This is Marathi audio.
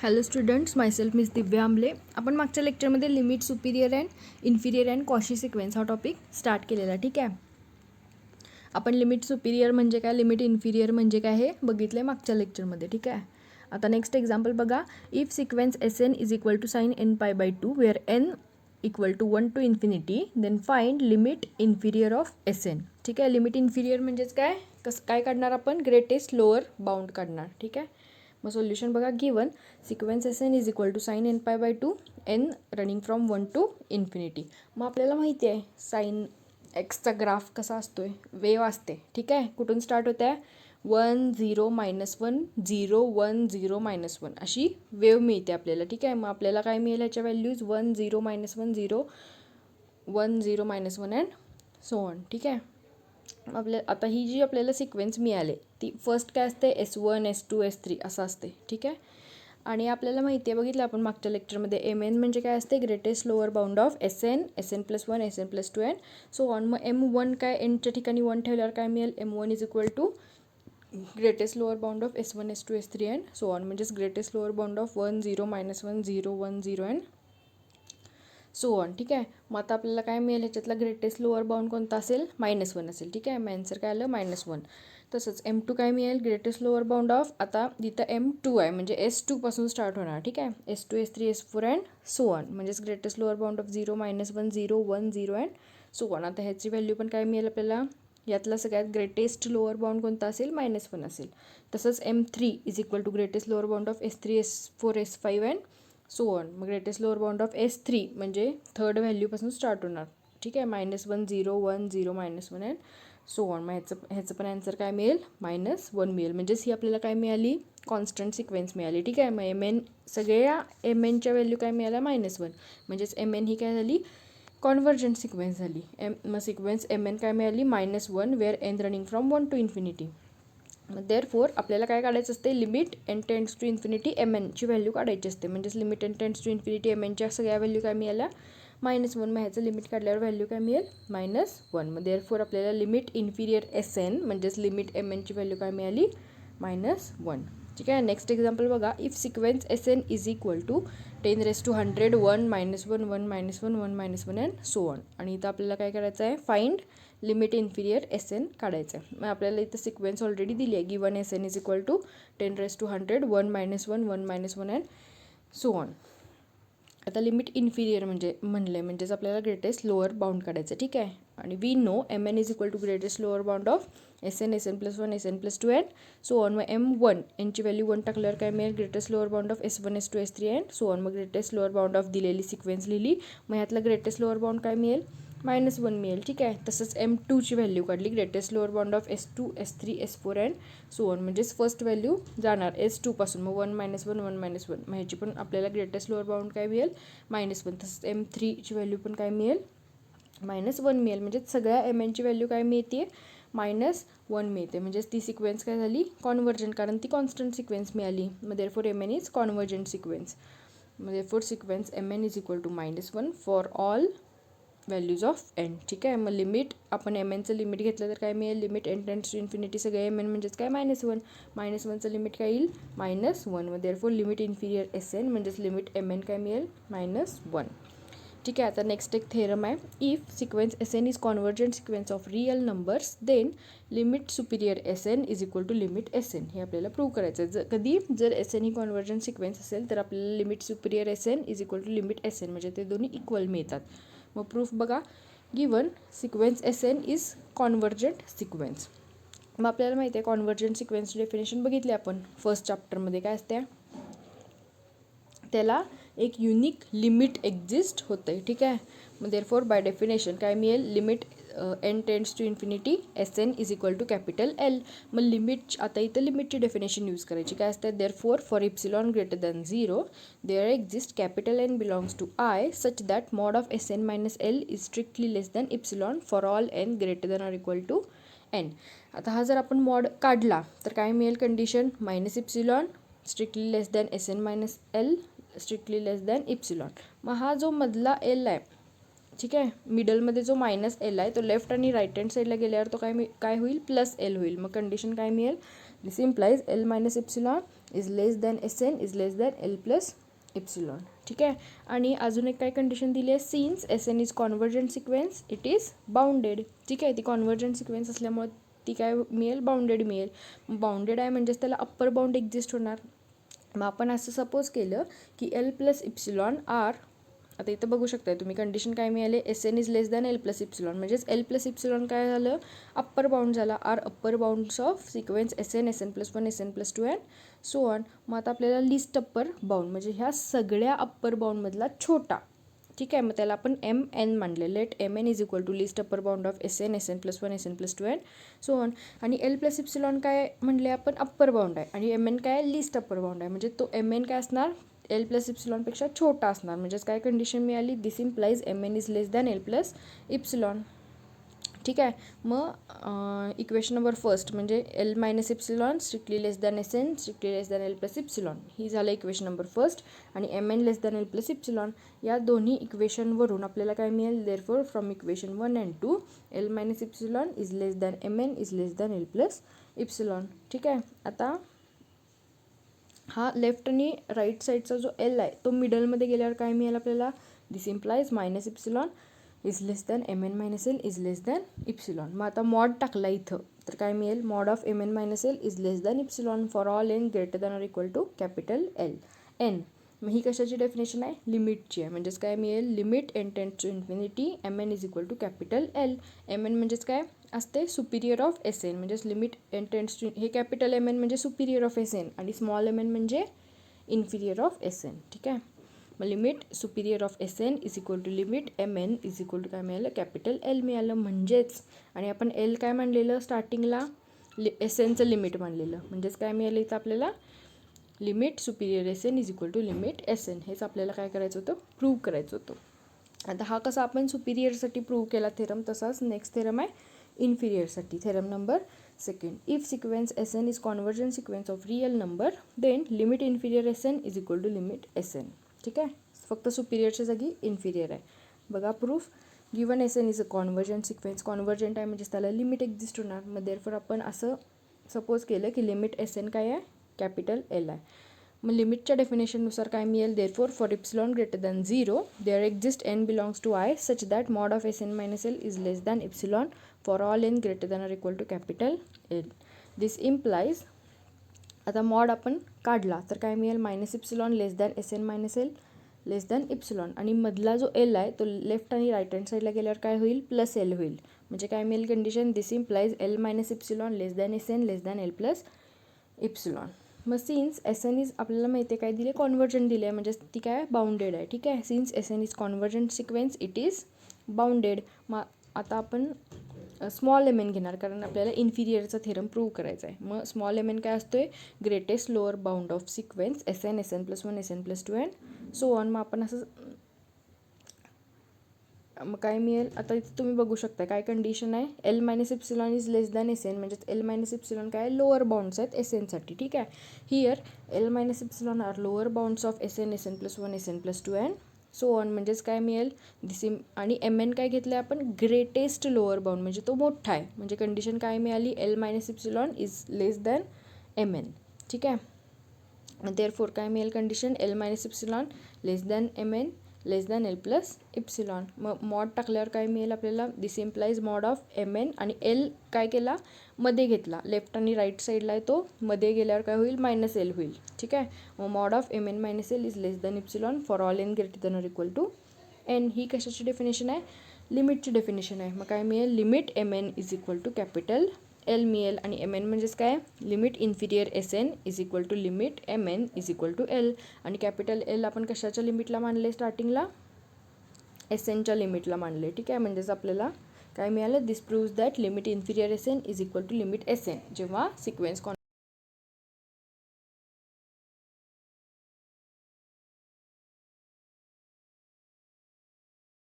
हॅलो स्टुडंट्स, मायसेल्फ मिस दिव्या आंबले. आपण मागच्या लेक्चरमध्ये limit Superior and inferior and Cauchy sequence हा टॉपिक स्टार्ट केलेला. ठीक आहे. आपण लिमिट सुपिरियर म्हणजे काय, लिमिट इन्फिरियर म्हणजे काय हे बघितलं मागच्या लेक्चरमध्ये. ठीक आहे. आता नेक्स्ट एक्झाम्पल बघा. If sequence S N is equal to sine N pi by two where N equal to 1 to infinity then find limit inferior of S N. ठीक आहे. लिमिट इन्फिरियर म्हणजेच काय, काय काढणार आपण, ग्रेटेस्ट लोअर बाउंड काढणार. ठीक आहे. मग सोल्युशन बघा. Given sequence S N is equal to sine N pi by two N running from 1 to infinity. मग आपल्याला माहिती आहे साइन एक्सचा ग्राफ कसा असतोय, वेव असते. ठीक आहे. कुठून स्टार्ट होते आहे, 1 0 -1 0 1 0 -1 अशी वेव मिळते आपल्याला. ठीक आहे. मग आपल्याला काय मिळेल याच्या व्हॅल्यूज 1 0 -1 0 1 0 -1 अँड सो ऑन. ठीक आहे. आता ही जी आपल्याला सिक्वेन्स मिळाली ती फर्स्ट काय असते, S1 S2 S3 असं असते. ठीक आहे. आणि आपल्याला माहिती आहे, बघितलं आपण मागच्या लेक्चरमध्ये, MN म्हणजे काय असते, greatest lower bound of SN SN+1 SN+2 and so on. मग M1 काय, एनच्या ठिकाणी 1 ठेवल्यावर काय मिळेल, M1 is equal to greatest lower bound of S1 S2 S3 and so on. म्हणजेच greatest lower bound of 1 0 -1 0 1 0 and so on. ठीक आहे. मग आता आपल्याला काय मिळेल, ह्याच्यातला ग्रेटेस्ट लोअर बाउंड कोणता असेल, -1 असेल. ठीक आहे. मग आन्सर काय आलं, -1. तसंच M2 काय मिळेल, ग्रेटेस्ट लोअर बाउंड ऑफ, आता इथं M2 आहे म्हणजे S2 पासून स्टार्ट होणार. ठीक आहे. S2 S3 S4 and so on. म्हणजेच greatest lower bound of 0 -1 0 1 0 and so on. आता ह्याची व्हॅल्यू पण काय मिळेल आपल्याला, यातला सगळ्यात ग्रेटेस्ट लोअर बाउंड कोणता असेल, -1 असेल. तसंच M3 is equal to greatest lower bound of S3 S4 S5 and so on. मग greatest lower bound of S3 म्हणजे थर्ड व्हॅल्यूपासून स्टार्ट होणार. ठीक आहे. -1 0 1 0 -1 अँड सो ऑन. मग ह्याचं पण आन्सर काय मिळेल, -1 मिळेल. म्हणजेच ही आपल्याला काय मिळाली, कॉन्स्टंट सिक्वेन्स मिळाली. ठीक आहे. मग MN सगळ्या MNच्या व्हॅल्यू काय मिळाल्या, -1. म्हणजेच MN ही काय झाली, कॉन्व्हर्जंट सिक्वेन्स झाली. मग सिक्वेन्स MN काय मिळाली, -1 where n running from 1 to infinity. Therefore आपल्याला काय काढायचं असते, limit N tends to infinity MNची व्हॅल्यू काढायची असते. म्हणजेच limit N tends to infinity MNच्या सगळ्या व्हॅल्यू काय मिळाल्या, -1. मग ह्याचं लिमिट काढल्यावर व्हॅल्यू काय मिळेल, -1. मग देअरफोर आपल्याला लिमिट इन्फिरियर SN म्हणजेच लिमिट MNची व्हॅल्यू काय मिळाली, -1. ठीक आहे. नेक्स्ट एक्झाम्पल बघा. If sequence SN is equal to 10⁻100 1 -1 1 -1 1 -1 and so on. आणि इथं आपल्याला काय करायचं आहे, फाइंड लिमिट इन्फिरियर SN काढायचं आहे. मग आपल्याला इथं सिक्वेन्स ऑलरेडी दिली आहे. Given SN is equal to 10⁻100 1 -1 1 -1 and so on. आता लिमिट इन्फिरियर म्हणजेच आपल्याला ग्रेटेस्ट लोअर बाउंड काढायचं. ठीक आहे. आणि we know MN is equal to greatest lower bound of SN SN+1 SN+2 and so on. मग M1 यांची व्हॅल्यू 1 टाकल्यावर काय मिळेल, greatest lower bound of S1 S2 S3 and so on. मग ग्रेटेस्ट लोअर बाउंड ऑफ दिलेली सिक्वेन्स लिहिली. मग ह्यातलं ग्रेटेस्ट लोअर बाउंड काय मिळेल, -1 मिळेल. ठीक आहे. तसंच M2ची व्हॅल्यू काढली, greatest lower bound of S2 S3 S4 and so on. म्हणजेच फर्स्ट व्हॅल्यू जाणार S2 पासून. मग 1 -1 1 -1. मग ह्याची पण आपल्याला ग्रेटेस्ट लोअर बाउंड काय मिळेल, -1. तसंच M3ची व्हॅल्यू पण काय मिळेल, -1 मिळेल. म्हणजे सगळ्या MNची व्हॅल्यू काय मिळते, -1 मिळते. म्हणजेच ती सिक्वेन्स काय झाली, कॉन्व्हर्जंट, कारण ती कॉन्स्टंट सिक्वेन्स मिळाली. मग therefore MN is convergent sequence. मग therefore sequence MN is equal to -1 for all values of n. ठीक आहे. मग लिमिट आपण MNचं लिमिट घेतलं तर काय मिळेल, limit n tends to infinity सगळे MN म्हणजेच काय, -1. -1चं लिमिट काय येईल, -1. मग देअरफोर लिमिट इन्फिरियर SN म्हणजेच लिमिट MN काय मिळेल, -1. ठीक आहे. आता नेक्स्ट एक थेरम आहे. If sequence SN is convergent sequence of real numbers then limit superior SN is equal to limit SN. हे आपल्याला प्रूव्ह करायचं आहे. कधी जर SN ही कॉन्व्हर्जंट सिक्वेन्स असेल तर आपल्याला limit superior SN is equal to limit SN म्हणजे ते दोन्ही इक्वल मिळतात. मग प्रूफ बघा. Given sequence SN is convergent sequence. मग आपल्याला माहिती आहे कॉन्व्हर्जंट सिक्वेन्सची डेफिनेशन बघितली आपण फर्स्ट चॅप्टरमध्ये. काय असते, त्याला एक युनिक लिमिट एक्झिस्ट होतं आहे. ठीक आहे. मग देअरफोर बाय डेफिनेशन काय मिळेल, limit n tends to infinity SN is equal to capital L. मग लिमिट, आता इथं लिमिटची डेफिनेशन यूज करायची. काय असते, therefore for epsilon greater than 0 there exist capital N belongs to I such that mod of SN minus L is strictly less than epsilon for all n greater than or equal to n. आता हा जर आपण मॉड काढला तर काय मिळेल condition, -epsilon strictly less than SN minus L strictly less than epsilon. मग हा जो मधला L आहे, ठीक आहे, मिडलमध्ये जो -L आहे तो लेफ्ट आणि राईट हँड साईडला गेल्यावर तो काय होईल, +L होईल. मग कंडिशन काय मिळेल, this implies L - epsilon is less than S N is less than L plus epsilon. ठीक आहे. आणि अजून एक काय कंडिशन दिली आहे, since S N is convergent sequence it is bounded. ठीक आहे. ती कॉन्व्हर्जंट सिक्वेन्स असल्यामुळे ती काय मिळेल, बाउंडेड मिळेल. बाउंडेड आहे म्हणजेच त्याला अप्पर बाउंड एक्झिस्ट होणार. मग आपण असं सपोज केलं की एल प्लस इप्सिलॉन आर, आता इथं बघू शकताय तुम्ही कंडिशन काय मिळाले, S N is less than L plus epsilon, म्हणजेच एल प्लस इप्सिलॉन काय झालं, अप्पर बाउंड झाला. Are upper bounds of sequence S N plus one S N plus two and so on. मग आता आपल्याला लिस्ट अप्पर बाउंड म्हणजे ह्या सगळ्या अप्पर बाउंडमधला छोटा. ठीक आहे. मग त्याला आपण एम एन मानले. Let M N is equal to least upper bound of S N plus one S N plus two and so on. आणि एल प्लस इप्सिलॉन काय म्हणले आपण, अप्पर बाउंड आहे. आणि एम एन काय, लिस्ट अप्पर बाउंड आहे. म्हणजे तो एम एन काय असणार, एल प्लस इप्सिलॉनपेक्षा छोटा असणार. म्हणजेच काय कंडिशन मिळाली, this implies M N is less than L plus epsilon. ठीक आहे. मग इक्वेशन नंबर फर्स्ट म्हणजे L minus epsilon strictly less than S N strictly less than L plus epsilon, ही झालं इक्वेशन नंबर फर्स्ट. आणि M N less than L plus epsilon, या दोन्ही इक्वेशनवरून आपल्याला काय मिळेल, therefore from equation 1 and 2 L minus epsilon is less than M N is less than L plus epsilon. ठीक आहे. आता हा लेफ्ट आणि राईट साईडचा जो एल आहे तो मिडलमध्ये गेल्यावर काय मिळेल आपल्याला, this implies minus epsilon is less than M N minus L is less than epsilon. मग आता मॉड टाकला इथं तर काय मिळेल, mod of M N minus L is less than epsilon for all N greater than or equal to capital L N. मग ही कशाची डेफिनेशन आहे, लिमिटची आहे. म्हणजेच काय मिळेल, limit N tends to infinity M N is equal to capital L. M N म्हणजेच काय असते, सुपिरियर ऑफ एस एन. म्हणजेच लिमिट एन टेंड्स टू, हे कॅपिटल एम एन म्हणजे सुपिरियर ऑफ एस एन आणि स्मॉल एम एन म्हणजे इन्फिरियर ऑफ एस एन. ठीक आहे. मग limit superior of S N is equal to limit M N is equal to काय मिळालं, कॅपिटल एल मिळालं. म्हणजेच आणि आपण एल काय मानलेलं स्टार्टिंगला, एस एनचं लिमिट मानलेलं. म्हणजेच काय मिळालं इथं आपल्याला, limit superior S N is equal to limit S N. हेच आपल्याला काय करायचं होतं, प्रूव्ह करायचं होतं. आता हा कसा आपण सुपिरियरसाठी प्रूव्ह केला थेरम, तसाच नेक्स्ट थेरम आहे इन्फिरियरसाठी. Theorem number second, if sequence S N is convergent sequence of real number then limit inferior S N is equal to limit S N. ठीक आहे. फक्त सुपिरियरच्या जागी इन्फिरियर आहे. बघा proof, given S N is a convergent sequence, convergent आहे म्हणजेच त्याला लिमिट एक्झिस्ट होणार. मग देअरफॉर आपण असं सपोज केलं की लिमिट एस एन काय आहे, कॅपिटल एल आहे. मग लिमिटच्या डेफिनेशननुसार काय मिळेल, therefore for epsilon greater than 0 there exist N belongs to I such that mod of S N minus L is less than epsilon for all N greater than or equal to capital L. This implies, आता मॉड आपण काढला तर काय मिळेल, minus epsilon less than S N minus L less than epsilon. आणि मधला जो एल आहे तो लेफ्ट आणि राईट हँड साईडला गेल्यावर काय होईल, प्लस एल होईल. म्हणजे काय मिळेल कंडिशन, दिस implies L minus epsilon less than S N less than L plus epsilon. मग सिन्स एस एन इज आपल्याला माहिती आहे काय दिले, कॉन्व्हर्जंट दिले आहे म्हणजे ती काय बाउंडेड आहे. ठीक आहे. Since S N is convergent sequence it is bounded. मग आता आपण स्मॉल एम एन घेणार कारण आपल्याला इन्फिरियरचा थेरम प्रूव्ह करायचा आहे. मग स्मॉल एम एन काय असतोय, greatest lower bound of sequence S N plus one S N plus two and so on. मग आपण असं, मग काय मिळेल, आता इथे तुम्ही बघू शकता काय कंडिशन आहे, L minus epsilon is less than S N. म्हणजेच एल मायनस इप्सिलॉन काय लोअर बाउंड्स आहेत एस एनसाठी. ठीक आहे. Here L minus epsilon are lower bounds of S N plus one S N plus two and so on. म्हणजेच काय मिळेल, आणि एम एन काय घेतलं आहे आपण, ग्रेटेस्ट लोअर बाउंड म्हणजे तो मोठा आहे. म्हणजे कंडिशन काय मिळाली, L minus epsilon is less than M N. ठीक आहे. देअरफॉर काय मिळेल condition, L minus epsilon less than M N less than L plus epsilon. मग मॉड टाकल्यावर काय मिळेल आपल्याला, this implies mod of M N आणि एल काय केला मध्ये घेतला, लेफ्ट आणि राईट साईडला आहे तो, मध्ये गेल्यावर काय होईल, मायनस एल होईल. ठीक आहे. मग mod of M N minus L is less than epsilon for all N greater than or equal to N. ही कशाची डेफिनेशन आहे, लिमिटची डेफिनेशन आहे. मग काय मिळेल, limit M N is equal to capital L मिळेल. आणि एम एन म्हणजेच काय, limit inferior S N is equal to limit M N is equal to L. आणि कॅपिटल एल आपण कशाच्या लिमिटला मानले, स्टार्टिंगला एस एनच्या लिमिटला मानले. ठीक आहे. म्हणजेच आपल्याला काय मिळालं, this proves that limit inferior S N is equal to limit S N जेव्हा सिक्वेन्स